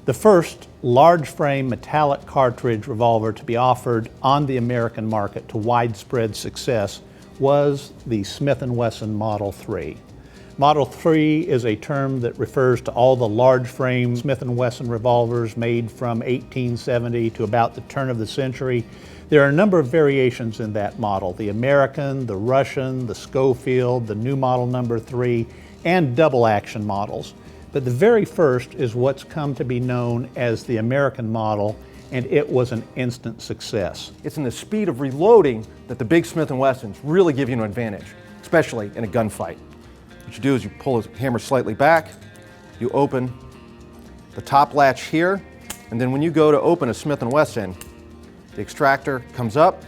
The first large frame metallic cartridge revolver to be offered on the American market to widespread success was the Smith Wesson Model 3. Model 3 is a term that refers to all the large frame Smith Wesson revolvers made from 1870 to about the turn of the century. There are a number of variations in that model: the American, the Russian, the Schofield, the new model number 3, and double action models. But the very first is what's come to be known as the American model, and it was an instant success. It's in the speed of reloading that the big Smith & Wessons really give you an advantage, especially in a gunfight. What you do is you pull the hammer slightly back, you open the top latch here, and then when you go to open a Smith & Wesson, the extractor comes up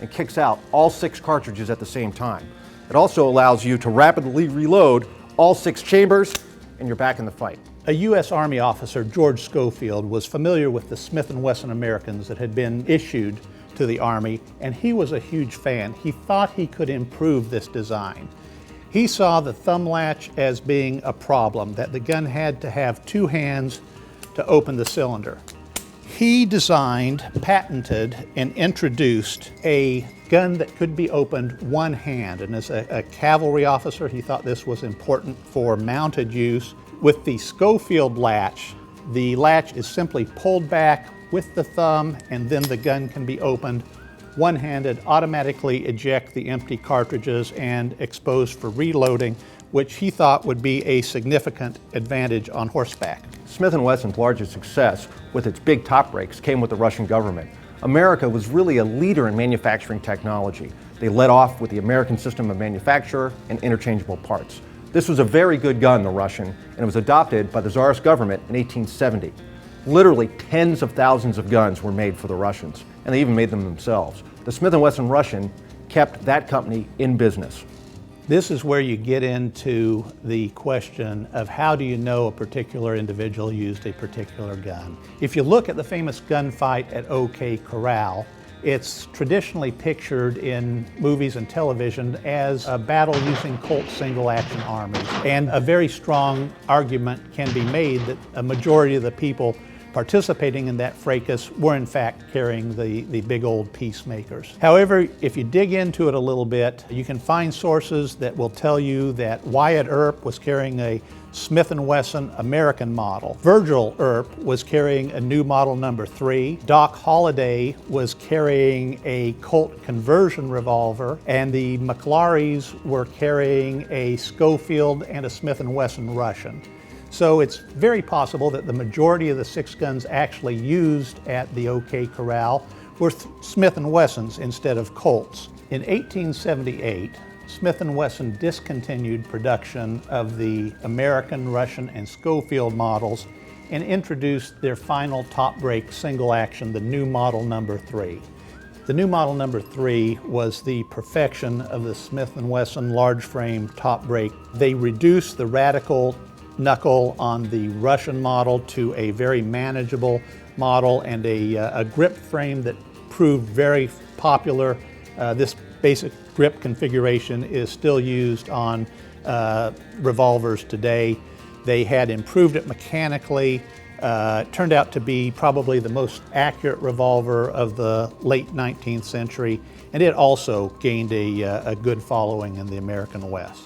and kicks out all 6 cartridges at the same time. It also allows you to rapidly reload all 6 chambers, and you're back in the fight. A U.S. Army officer, George Schofield, was familiar with the Smith Wesson Americans that had been issued to the Army, and he was a huge fan. He thought he could improve this design. He saw the thumb latch as being a problem, that the gun had to have 2 hands to open the cylinder. He designed, patented, and introduced a gun that could be opened one hand. And as a cavalry officer, he thought this was important for mounted use. With the Schofield latch, the latch is simply pulled back with the thumb, and then the gun can be opened one-handed, automatically eject the empty cartridges and expose for reloading, which he thought would be a significant advantage on horseback. Smith & Wesson's largest success with its big top brakes came with the Russian government. America was really a leader in manufacturing technology. They led off with the American system of manufacture and interchangeable parts. This was a very good gun, the Russian, and it was adopted by the Tsarist government in 1870. Literally tens of thousands of guns were made for the Russians, and they even made them themselves. The Smith & Wesson Russian kept that company in business. This is where you get into the question of how do you know a particular individual used a particular gun. If you look at the famous gunfight at OK Corral, it's traditionally pictured in movies and television as a battle using Colt single-action armies. And a very strong argument can be made that a majority of the people participating in that fracas were in fact carrying the big old peacemakers. However, if you dig into it a little bit, you can find sources that will tell you that Wyatt Earp was carrying a Smith & Wesson American model. Virgil Earp was carrying a new model number 3. Doc Holliday was carrying a Colt conversion revolver, and the McLaurys were carrying a Schofield and a Smith & Wesson Russian. So it's very possible that the majority of the 6 guns actually used at the OK Corral were Smith & Wessons instead of Colts. In 1878, Smith & Wesson discontinued production of the American, Russian, and Schofield models and introduced their final top brake single action, the new model number 3. The new model number 3 was the perfection of the Smith & Wesson large frame top brake. They reduced the radical knuckle on the Russian model to a very manageable model and a grip frame that proved very popular. This basic grip configuration is still used on revolvers today. They had improved it mechanically. Turned out to be probably the most accurate revolver of the late 19th century, and it also gained a good following in the American West.